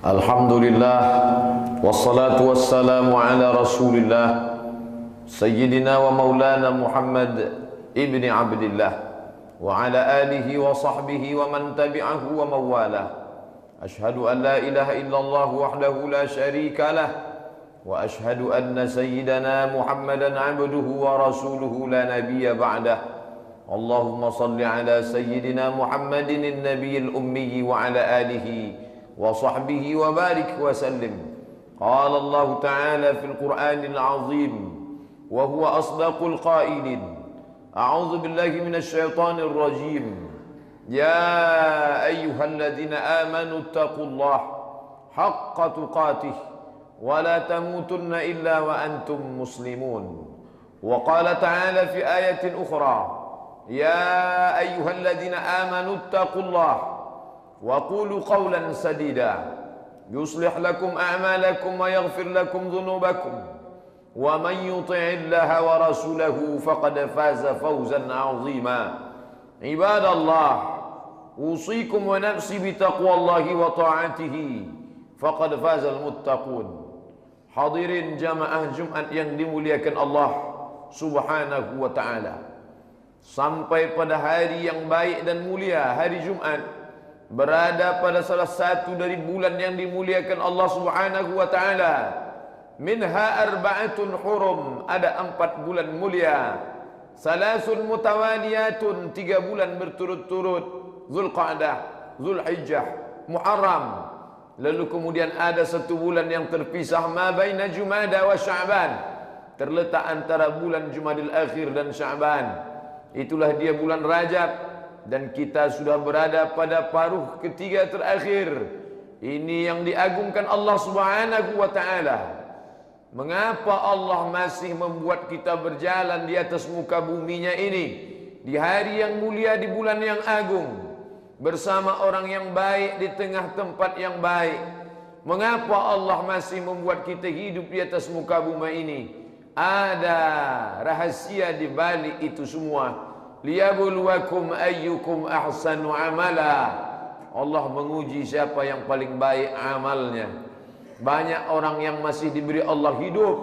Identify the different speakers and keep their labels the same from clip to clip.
Speaker 1: Alhamdulillah wassalatu wassalamu ala Rasulillah Sayyidina wa maulana Muhammad ibni Abdillah wa ala alihi wa sahbihi wa man tabi'ahu wa mawalah. Ashhadu an la ilaha illallah wahdahu la syarika lah wa ashhadu anna sayyidana Muhammadan abduhu wa rasuluhu la nabiyya ba'dah. Allahumma salli ala sayyidina Muhammadin an-nabiyil ummi wa ala alihi وصحبه وبارك وسلم. قال الله تعالى في القرآن العظيم وهو أصدق القائلين: أعوذ بالله من الشيطان الرجيم يا أيها الذين آمنوا اتقوا الله حق تقاته ولا تموتن إلا وأنتم مسلمون. وقال تعالى في آية أخرى: يا أيها الذين آمنوا اتقوا الله وقولوا قولا سديدا يصلح لكم أعمالكم ويغفر لكم ذنوبكم ومن يطع الله ورسوله فقد فاز فوزا عظيما. عباد الله، أوصيكم ونفسي بتقوى الله وطاعته فقد فاز المتقون. Hadirin jamaah Jumat yang dimuliakan Allah Subhanahu wa ta'ala, sampai pada hari yang baik dan mulia, hari Jumat, berada pada salah satu dari bulan yang dimuliakan Allah Subhanahu wa ta'ala. Minha arba'atun hurum, ada 4 bulan mulia. Salasun mutawaliyatun, 3 bulan berturut-turut: Zulqa'dah, Zulhijjah, Muharram. Lalu kemudian ada 1 bulan yang terpisah, ma baina Jumada wa Sya'ban, terletak antara bulan Jumadil Akhir dan Sya'ban. Itulah dia bulan Rajab. Dan kita sudah berada pada paruh ketiga terakhir. Ini yang diagungkan Allah Subhanahu wa ta'ala. Mengapa Allah masih membuat kita berjalan di atas muka buminya ini, di hari yang mulia, di bulan yang agung, bersama orang yang baik di tengah tempat yang baik? Mengapa Allah masih membuat kita hidup di atas muka bumi ini? Ada rahasia di balik itu semua. Liyabluwakum ayyukum ahsanu amala. Allah menguji siapa yang paling baik amalnya. Banyak orang yang masih diberi Allah hidup,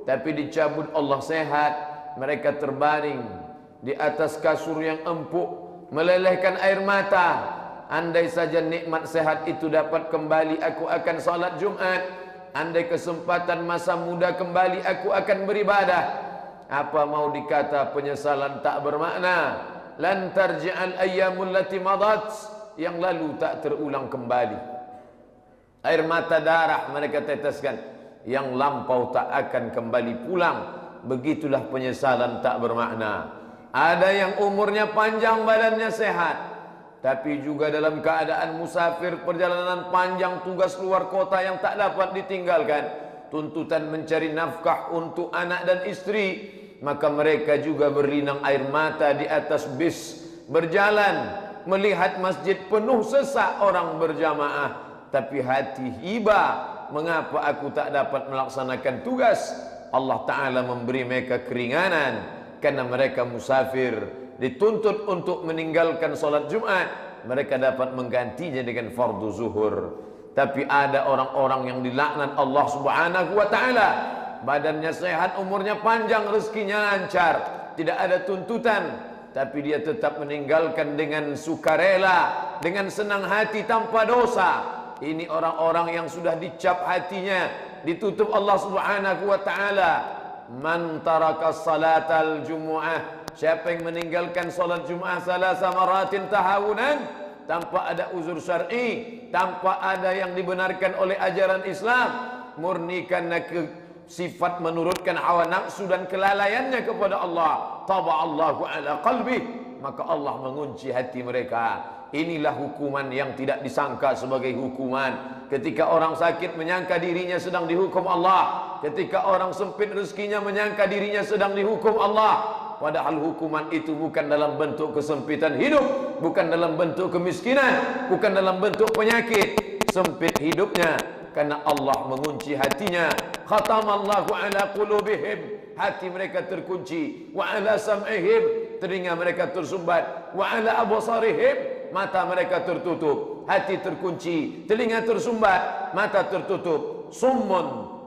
Speaker 1: tapi dicabut Allah sehat. Mereka terbaring di atas kasur yang empuk, melelehkan air mata. Andai saja nikmat sehat itu dapat kembali, aku akan salat Jumat. Andai kesempatan masa muda kembali, aku akan beribadah. Apa mau dikata penyesalan tak bermakna? Lan tarji'al ayyamul lati madat, yang lalu tak terulang kembali. Air mata darah mereka teteskan, yang lampau tak akan kembali pulang. Begitulah penyesalan tak bermakna. Ada yang umurnya panjang, badannya sehat, tapi juga dalam keadaan musafir, perjalanan panjang, tugas luar kota yang tak dapat ditinggalkan, tuntutan mencari nafkah untuk anak dan istri. Maka mereka juga berlinang air mata di atas bis, berjalan melihat masjid penuh sesak orang berjamaah, tapi hati hiba, mengapa aku tak dapat melaksanakan tugas? Allah Ta'ala memberi mereka keringanan karena mereka musafir, dituntut untuk meninggalkan solat Jumat. Mereka dapat menggantinya dengan fardu zuhur. Tapi ada orang-orang yang dilaknat Allah Subhanahu wa ta'ala, badannya sehat, umurnya panjang, rezekinya lancar, tidak ada tuntutan, tapi dia tetap meninggalkan dengan sukarela, dengan senang hati, tanpa dosa. Ini orang-orang yang sudah dicap hatinya, ditutup Allah Subhanahu wa ta'ala. Man taraka salatal jumu'ah, siapa yang meninggalkan salat Jumat salasa maratin tahawunan, tanpa ada uzur syar'i, tanpa ada yang dibenarkan oleh ajaran Islam, murni karena sifat menurutkan hawa nafsu dan kelalaiannya kepada Allah, taba'allahu ala qalbi, maka Allah mengunci hati mereka. Inilah hukuman yang tidak disangka sebagai hukuman. Ketika orang sakit menyangka dirinya sedang dihukum Allah, ketika orang sempit rezekinya menyangka dirinya sedang dihukum Allah. Padahal hukuman itu bukan dalam bentuk kesempitan hidup, bukan dalam bentuk kemiskinan, bukan dalam bentuk penyakit. Sempit hidupnya karena Allah mengunci hatinya. Khatamallahu ala qulubihim, hati mereka terkunci. Wa ala sam'ihim, telinga mereka tersumbat. Wa ala absarihim, mata mereka tertutup. hati terkunci, telinga tersumbat, mata tertutup. Summun,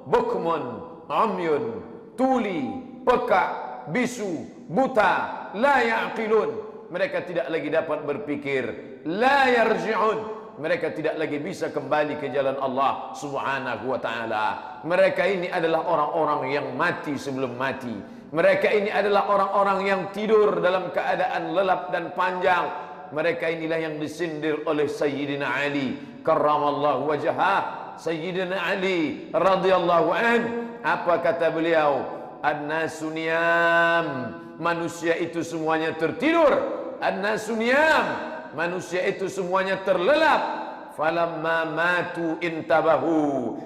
Speaker 1: bukmun, umyun, tuli, pekak, bisu, buta, la ya'qilun. Mereka tidak lagi dapat berpikir. La yarji'un. Mereka tidak lagi bisa kembali ke jalan Allah subhanahu wa ta'ala. Mereka ini adalah orang-orang yang mati sebelum mati. Mereka ini adalah orang-orang yang tidur dalam keadaan lelap dan panjang. Mereka inilah yang disindir oleh Sayyidina Ali karramallahu wajhah. Sayyidina Ali radhiyallahu an, apa kata beliau? An-nasu niyam, manusia itu semuanya tertidur. An-nasu niyam, manusia itu semuanya terlelap. Falamma matu intabahu,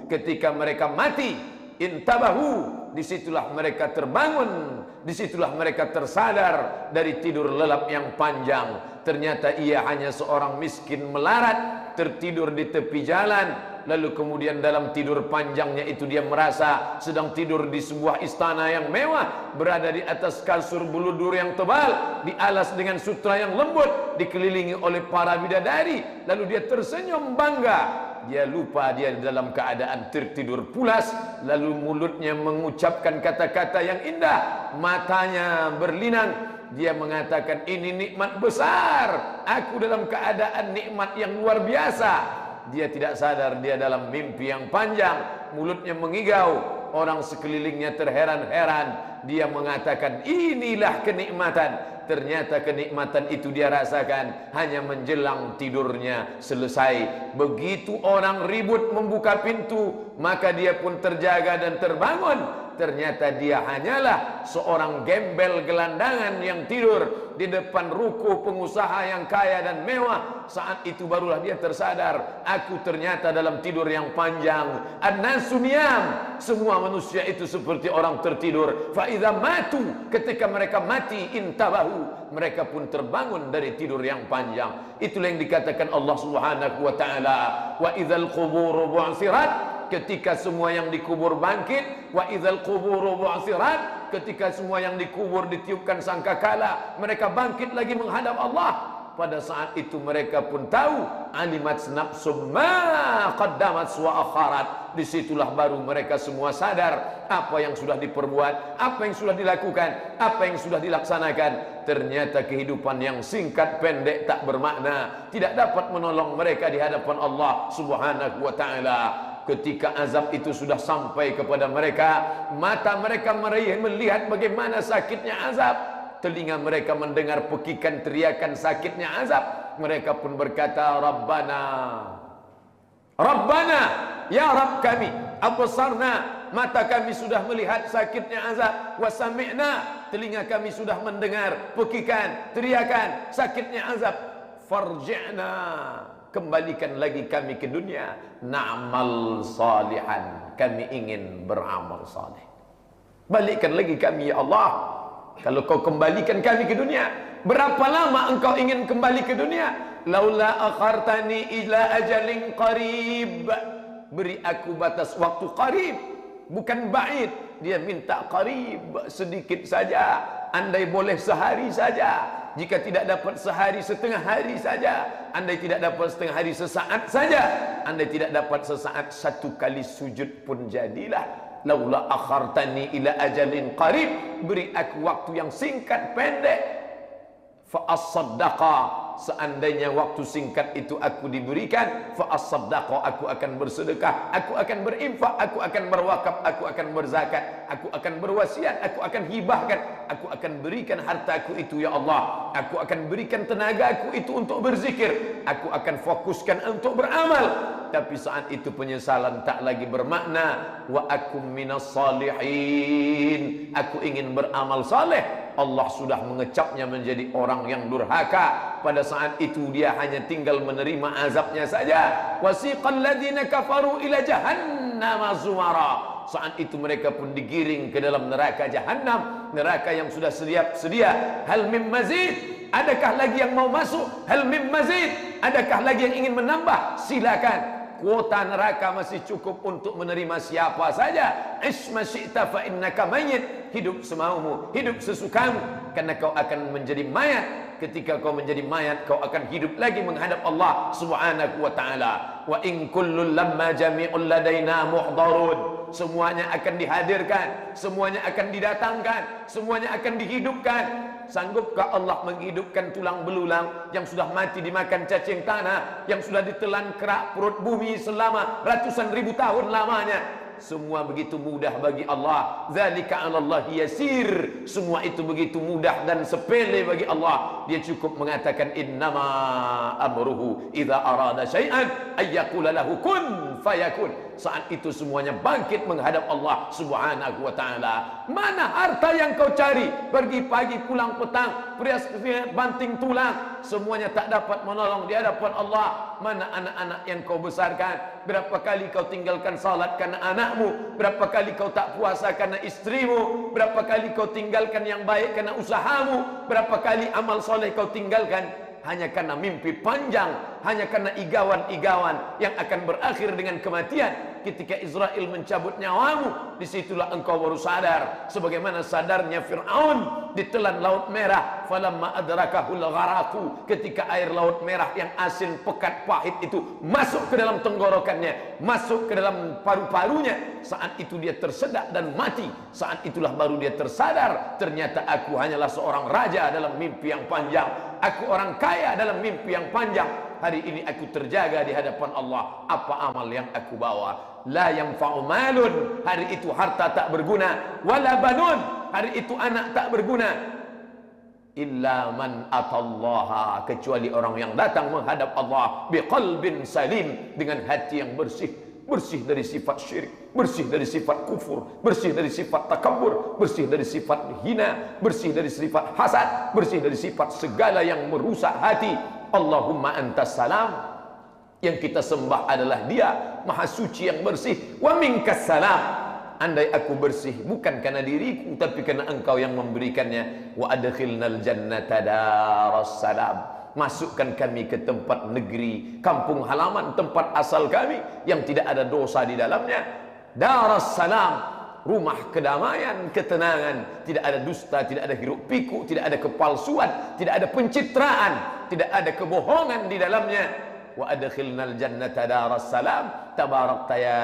Speaker 1: ketika mereka mati, intabahu, disitulah mereka terbangun, disitulah mereka tersadar dari tidur lelap yang panjang. Ternyata ia hanya seorang miskin melarat, tertidur di tepi jalan. Lalu kemudian dalam tidur panjangnya itu dia merasa sedang tidur di sebuah istana yang mewah, berada di atas kasur buludur yang tebal, dialas dengan sutra yang lembut, dikelilingi oleh para bidadari. Lalu dia tersenyum bangga. Dia lupa dia dalam keadaan tertidur pulas. Lalu mulutnya mengucapkan kata-kata yang indah, matanya berlinang. Dia mengatakan, ini nikmat besar, aku dalam keadaan nikmat yang luar biasa. Dia tidak sadar dia dalam mimpi yang panjang. Mulutnya mengigau, orang sekelilingnya terheran-heran. Dia mengatakan, inilah kenikmatan. Ternyata kenikmatan itu dia rasakan hanya menjelang tidurnya selesai. Begitu orang ribut membuka pintu, maka dia pun terjaga dan terbangun. Ternyata dia hanyalah seorang gembel gelandangan yang tidur di depan ruko pengusaha yang kaya dan mewah. Saat itu barulah dia tersadar, aku ternyata dalam tidur yang panjang. An-nasu niyam, semua manusia itu seperti orang tertidur. Fa idza matu, ketika mereka mati, intabahu, mereka pun terbangun dari tidur yang panjang. Itulah yang dikatakan Allah Subhanahu wa taala, wa idzal qubur bu'tsirat, ketika semua yang dikubur bangkit. Wa idzal quburu bu'tsirat, ketika semua yang dikubur ditiupkan sangkakala, mereka bangkit lagi menghadap Allah. Pada saat itu mereka pun tahu, alimat nafsum ma qaddamat wa akharat. Disitulah baru mereka semua sadar apa yang sudah diperbuat, apa yang sudah dilakukan, apa yang sudah dilaksanakan. Ternyata kehidupan yang singkat pendek tak bermakna, tidak dapat menolong mereka di hadapan Allah Subhanahu wa taala. Ketika azab itu sudah sampai kepada mereka, mata mereka melihat bagaimana sakitnya azab, telinga mereka mendengar pekikan teriakan sakitnya azab. Mereka pun berkata, Rabbana, Rabbana, ya Rabb kami, absarna, mata kami sudah melihat sakitnya azab, wa sami'na, telinga kami sudah mendengar pekikan teriakan sakitnya azab, farji'na, kembalikan lagi kami ke dunia, na'mal salihan, kami ingin beramal saleh. Balikkan lagi kami ya Allah. Kalau kau kembalikan kami ke dunia, berapa lama engkau ingin kembali ke dunia? Laula akhartani ila ajalin qarib, beri aku batas waktu qarib, bukan ba'id. Dia minta qarib, sedikit saja. Andai boleh sehari saja, jika tidak dapat sehari, setengah hari saja. Andai tidak dapat setengah hari, sesaat saja. Andai tidak dapat sesaat, satu kali sujud pun jadilah. Laula akhartani ila ajalin qarib, beri aku waktu yang singkat pendek. Fa as-saddaqa, seandainya waktu singkat itu aku diberikan, fa as-saddaqa, aku akan bersedekah, aku akan berinfak, aku akan berwakaf, aku akan berzakat, aku akan berwasiat, aku akan hibahkan, aku akan berikan hartaku itu ya Allah, aku akan berikan tenagaku itu untuk berzikir, aku akan fokuskan untuk beramal. Tapi saat itu penyesalan tak lagi bermakna. Wa akum minas salihin, aku ingin beramal saleh. Allah sudah mengecapnya menjadi orang yang durhaka. Pada saat itu dia hanya tinggal menerima azabnya saja. Wasiqal ladzina kafaru ila jahannam zumara, saat itu mereka pun digiring ke dalam neraka Jahannam, neraka yang sudah sedia. Hal mim mazid, adakah lagi yang mau masuk? Hal mim mazid, adakah lagi yang ingin menambah? Silakan. Kuota neraka masih cukup untuk menerima siapa saja. Isma syi'ta fa innaka mayyit, hidup semaumu, hidup sesukamu, karena kau akan menjadi mayat. ketika kau menjadi mayat kau akan hidup lagi menghadap Allah Subhanahu wa taala. Wa in kullun lamma jami'un ladaina muhdarun. Semuanya akan dihadirkan, semuanya akan didatangkan, semuanya akan dihidupkan. Sanggupkah Allah menghidupkan tulang belulang yang sudah mati dimakan cacing tanah, yang sudah ditelan kerak perut bumi selama ratusan ribu tahun lamanya? Semua begitu mudah bagi Allah. Zalika 'ala Allah yasir. Semua itu begitu mudah dan sepele bagi Allah. Dia cukup mengatakan innama amruhu idza arada syai'an ayyaqula lahu kun fayakun. Saat itu semuanya bangkit menghadap Allah Subhanahu wa taala. Mana harta yang kau cari? Pergi pagi pulang petang, perias banting tulang, semuanya tak dapat menolong di hadapan Allah. Mana anak-anak yang kau besarkan? Berapa kali kau tinggalkan salat karena anakmu? Berapa kali kau tak puasa karena istrimu? Berapa kali kau tinggalkan yang baik karena usahamu? Berapa kali amal soleh kau tinggalkan hanya karena mimpi panjang, hanya karena igawan-igawan yang akan berakhir dengan kematian? Ketika Israel mencabut nyawamu, disitulah engkau baru sadar, sebagaimana sadarnya Fir'aun ditelan Laut Merah. Falamma adrakahul gharaqu, ketika air Laut Merah yang asin, pekat, pahit itu masuk ke dalam tenggorokannya, masuk ke dalam paru-parunya, saat itu dia tersedak dan mati. Saat itulah baru dia tersadar, ternyata aku hanyalah seorang raja dalam mimpi yang panjang, aku orang kaya dalam mimpi yang panjang. Hari ini aku terjaga di hadapan Allah. Apa amal yang aku bawa? La yanfa'u malun, hari itu harta tak berguna, wala banun, hari itu anak tak berguna, illa man atallaha, kecuali orang yang datang menghadap Allah biqalbin salim, dengan hati yang bersih, bersih dari sifat syirik, bersih dari sifat kufur, bersih dari sifat takabur, bersih dari sifat hina, bersih dari sifat hasad, bersih dari sifat segala yang merusak hati. Allahumma antas salam, yang kita sembah adalah Dia Maha Suci yang bersih. Wa minkas salam, andai aku bersih bukan karena diriku tapi karena Engkau yang memberikannya. Wa adkhilnal jannata daras salam, masukkan kami ke tempat negeri, kampung halaman, tempat asal kami yang tidak ada dosa di dalamnya. Daras salam, rumah kedamaian, ketenangan, tidak ada dusta, tidak ada hiruk pikuk, tidak ada kepalsuan, tidak ada pencitraan, tidak ada kebohongan di dalamnya. Wa adkhilnal jannata daras salam tabarakta ya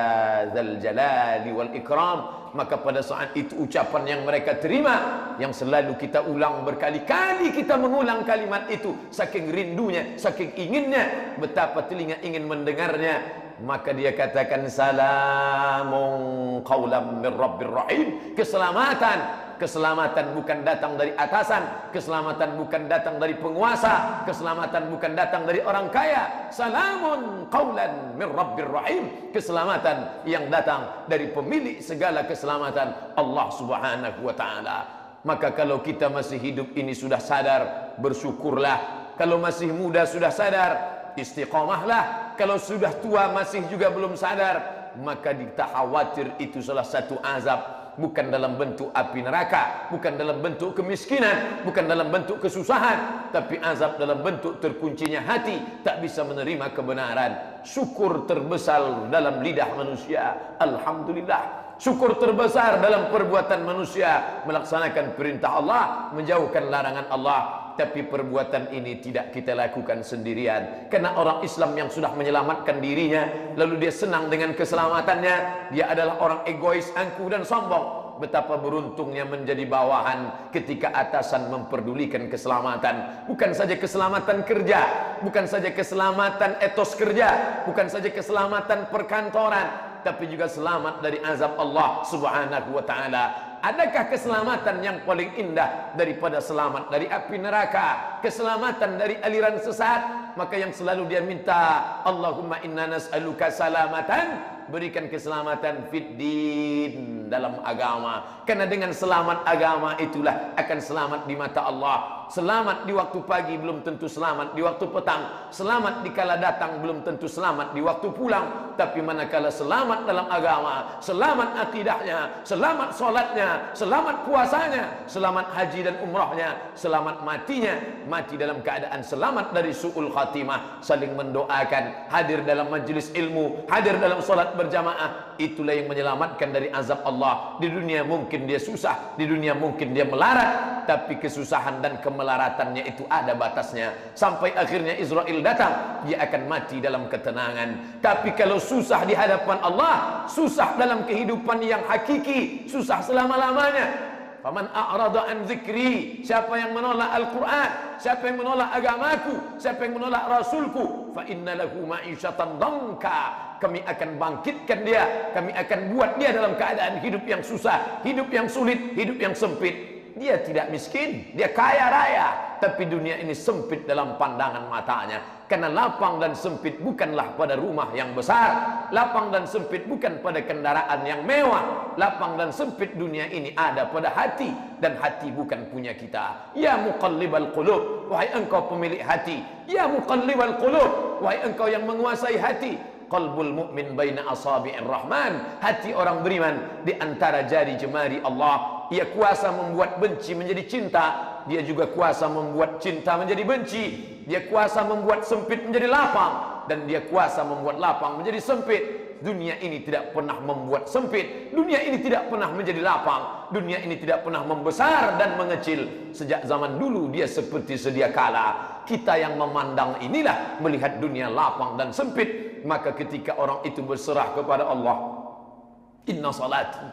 Speaker 1: dzal jalali wal ikram. Maka pada saat itu ucapan yang mereka terima, yang selalu kita ulang berkali-kali, kita mengulang kalimat itu saking rindunya, saking inginnya, betapa telinga ingin mendengarnya. Maka dia katakan salamun qaulam mir rabbir rahim. Keselamatan, keselamatan bukan datang dari atasan, keselamatan bukan datang dari penguasa, keselamatan bukan datang dari orang kaya. Salamun qaulan mir rabbir rahim, keselamatan yang datang dari pemilik segala keselamatan, Allah Subhanahu wa taala. Maka kalau kita masih hidup ini sudah sadar, bersyukurlah. Kalau masih muda sudah sadar, istiqamahlah. Kalau sudah tua masih juga belum sadar, maka kita khawatir itu salah satu azab, bukan dalam bentuk api neraka, bukan dalam bentuk kemiskinan, bukan dalam bentuk kesusahan, tapi azab dalam bentuk terkuncinya hati, tak bisa menerima kebenaran. Syukur terbesar dalam lidah manusia, alhamdulillah. Syukur terbesar dalam perbuatan manusia, melaksanakan perintah Allah, menjauhkan larangan Allah. Tapi perbuatan ini tidak kita lakukan sendirian, karena orang Islam yang sudah menyelamatkan dirinya, lalu dia senang dengan keselamatannya, dia adalah orang egois, angkuh dan sombong. Betapa beruntungnya menjadi bawahan ketika atasan memperdulikan keselamatan. Bukan saja keselamatan kerja, bukan saja keselamatan etos kerja, bukan saja keselamatan perkantoran, tapi juga selamat dari azab Allah Subhanahu wa ta'ala. Adakah keselamatan yang paling indah daripada selamat dari api neraka, keselamatan dari aliran sesat? Maka yang selalu dia minta, Allahumma inna nas'aluka salamatan, berikan keselamatan fid din, dalam agama. Karena dengan selamat agama itulah akan selamat di mata Allah. Selamat di waktu pagi belum tentu selamat di waktu petang, selamat di kala datang belum tentu selamat di waktu pulang. Tapi manakala selamat dalam agama, selamat akidahnya, selamat solatnya, selamat puasanya, selamat haji dan umrahnya, selamat matinya, mati dalam keadaan selamat dari su'ul khatimah, saling mendoakan, hadir dalam majlis ilmu, hadir dalam solat berjamaah, itulah yang menyelamatkan dari azab Allah. Di dunia mungkin dia susah, di dunia mungkin dia melarat, tapi kesusahan dan kemelaratannya itu ada batasnya. Sampai akhirnya Israel datang, dia akan mati dalam ketenangan. Tapi kalau susah di hadapan Allah, susah dalam kehidupan yang hakiki, susah selama-lamanya. Faman a'rada an dzikri, siapa yang menolak Al-Quran, siapa yang menolak agamaku, siapa yang menolak Rasulku, fa inna lahu ma'isyatan dhanka, kami akan bangkitkan dia, kami akan buat dia dalam keadaan hidup yang susah, hidup yang sulit, hidup yang sempit. Dia tidak miskin, dia kaya raya, tapi dunia ini sempit dalam pandangan matanya. Karena lapang dan sempit bukanlah pada rumah yang besar, lapang dan sempit bukan pada kendaraan yang mewah. Lapang dan sempit dunia ini ada pada hati, dan hati bukan punya kita. Ya muqallibal qulub, wahai engkau pemilik hati. Ya muqallibal qulub, wahai engkau yang menguasai hati. Qalbul mu'min baina asabi'ir rahman, hati orang beriman di antara jari jemari Allah. Ia kuasa membuat benci menjadi cinta, dia juga kuasa membuat cinta menjadi benci. Dia kuasa membuat sempit menjadi lapang, dan dia kuasa membuat lapang menjadi sempit. Dunia ini tidak pernah membuat sempit, dunia ini tidak pernah menjadi lapang, dunia ini tidak pernah membesar dan mengecil. Sejak zaman dulu dia seperti sedia kala. Kita yang memandang inilah melihat dunia lapang dan sempit. Maka ketika orang itu berserah kepada Allah, inna salati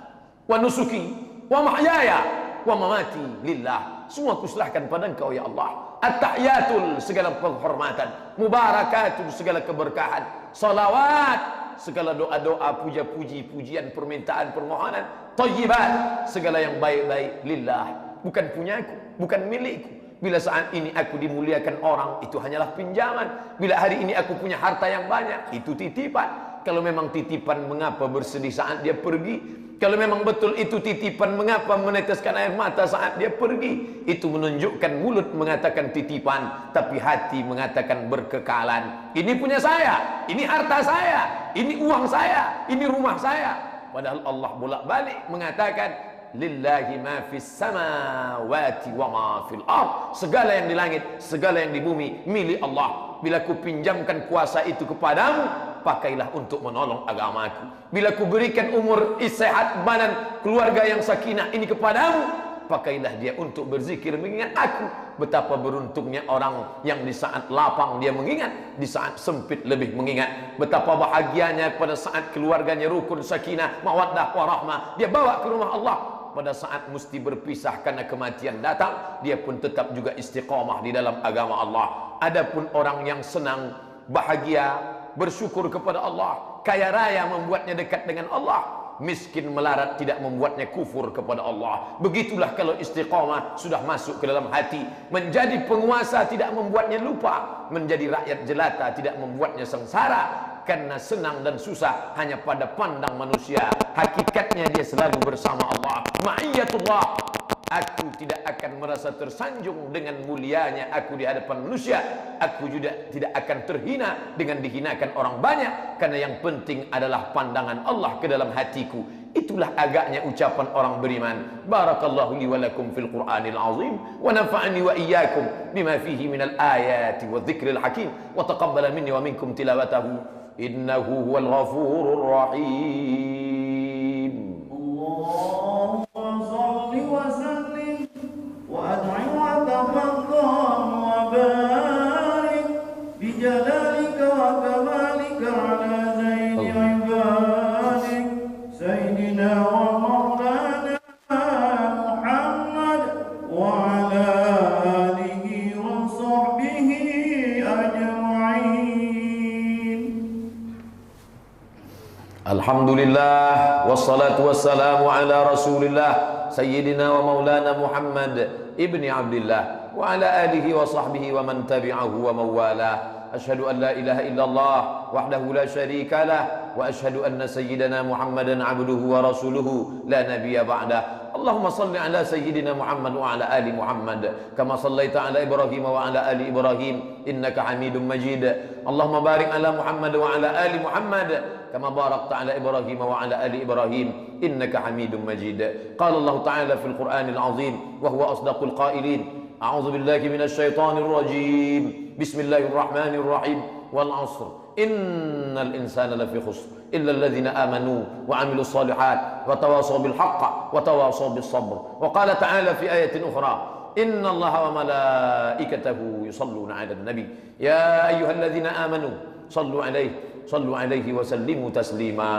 Speaker 1: wa nusuki wa mahyaya wa mamati lillah, semua kuserahkan pada Engkau ya Allah. At-tahiyatul, segala penghormatan, mubarakatul, segala keberkahan, salawat, segala doa-doa, puja-puji, pujian, permintaan, permohonan, thayyibat, segala yang baik-baik lillah, bukan punyaku, bukan milikku. Bila saat ini aku dimuliakan orang, itu hanyalah pinjaman. Bila hari ini aku punya harta yang banyak, itu titipan. Kalau memang titipan, mengapa bersedih saat dia pergi? Kalau memang betul itu titipan, mengapa meneteskan air mata saat dia pergi? Itu menunjukkan mulut mengatakan titipan, tapi hati mengatakan berkekalan. Ini punya saya, ini harta saya, ini uang saya, ini rumah saya. Padahal Allah bolak-balik mengatakan lillahi ma fis samawati wa ma fil ard, segala yang di langit, segala yang di bumi milik Allah. Bila ku pinjamkan kuasa itu kepadamu, pakailah untuk menolong agamaku. Bila ku berikan umur sehat badan, keluarga yang sakinah ini kepadamu, pakailah dia untuk berzikir mengingat aku. Betapa beruntungnya orang yang di saat lapang dia mengingat, di saat sempit lebih mengingat. Betapa bahagianya pada saat keluarganya rukun, sakinah, mawaddah, warahmah, dia bawa ke rumah Allah. Pada saat mesti berpisah karena kematian datang, dia pun tetap juga istiqamah di dalam agama Allah. Adapun orang yang senang, bahagia, bersyukur kepada Allah, kaya raya membuatnya dekat dengan Allah, miskin melarat tidak membuatnya kufur kepada Allah. Begitulah kalau istiqamah sudah masuk ke dalam hati. Menjadi penguasa tidak membuatnya lupa, menjadi rakyat jelata tidak membuatnya sengsara. Karena senang dan susah hanya pada pandang manusia, hakikatnya dia selalu bersama Allah. Ma'iyatullah, aku tidak akan merasa tersanjung dengan mulianya aku di hadapan manusia. Aku juga tidak akan terhina dengan dihinakan orang banyak, karena yang penting adalah pandangan Allah ke dalam hatiku. Itulah agaknya ucapan orang beriman. Barakallahu li wa lakum fil Qur'anil azim, wa nafa'ani wa iyyakum bima fihi minal ayati wa dzikril hakim, wa taqabbala minni wa minkum tilawatahu innahu huwal ghafurur rahim.
Speaker 2: Allahumma shalli wa sallim wa ad'im wa tafaddal wa barik bi jalalika wa kamalika ala zaini ibadik sayyidina wa maulana Muhammad wa ala alihi wa sahbihi ajma'in.
Speaker 1: Alhamdulillah, wassalatu wassalamu ala rasulillah sayyidina wa maulana Muhammad ibni Abdillah wa ala alihi wa sahbihi wa man tabi'ahu wa mawala. Asyhadu an la ilaha illallah wahdahu la syarika lah, wa asyhadu anna sayyidina Muhammadan abduhu wa rasuluhu la nabiyya ba'dah. Allahumma salli ala sayyidina Muhammad wa ala ali Muhammad kama sallaita ala Ibrahim wa ala ali Ibrahim innaka Hamidum Majid. Allahumma barik ala Muhammad wa ala ali Muhammad kama barakta ala Ibrahim wa ala ali Ibrahim innaka Hamidum Majid. Qala Allah Ta'ala fil Qur'anil azim wa huwa asdaqul qailin. A'udzu billahi minasy syaithanir rajim. Bismillahirrahmanirrahim. Wal 'ashr. Innal insana lafi khusr illa alladhina amanu wa 'amilus solihat wa tawasaw bil haqq wa tawasaw bis sabr. Wa qala ta'ala fi ayatin ukhra innallaha wa malaikatahu yusalluna 'alan nabi ya ayyuhalladzina amanu sallu 'alaihi wa sallimu taslima.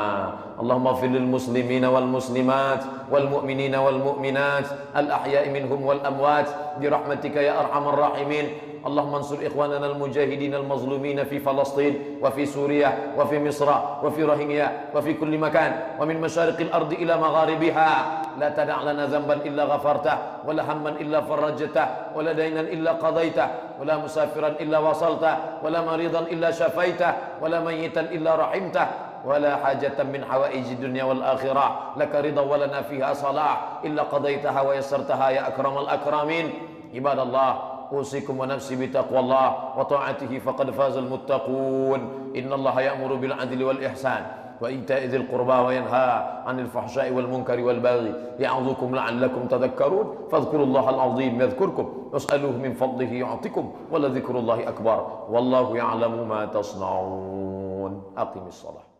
Speaker 1: Allahumma ighfir lil muslimina wal muslimat wal mu'minina wal mu'minat al ahya'i minhum wal amwat bi rahmatika ya arhamar rahimin. Allahumma ansur ikhwanana al-mujahidin al-mazlumina fi Falastin wa fi Suriah wa fi Misra wa fi Rohingya wa fi kulli makan wa min masyariqil ardi ila magharibiha. La tada' lana dhanban illa ghafartah wa la hamman illa farajtah wa la daynan illa qadaitah wa la musafiran illa wasaltah wa la maridan illa syafaitah wa la mayyitan illa rahimtah wa la hajatan min hawaiji dunya wal akhirah laka ridha wa lana fiha salah illa qadaitaha wa yassartaha ya akramal akramin. Ibadallah, أوصيكم ونفسي بتقوى الله وطاعته فقد فاز المتقون. إن الله يأمر بالعدل والإحسان وإيتاء ذي القربى وينهى عن الفحشاء والمنكر والبغي يعظكم لعلكم تذكرون. فاذكروا الله العظيم يذكركم واسألوه من فضله يعطكم ولذكر الله أكبر والله يعلم ما تصنعون. أقم الصلاة.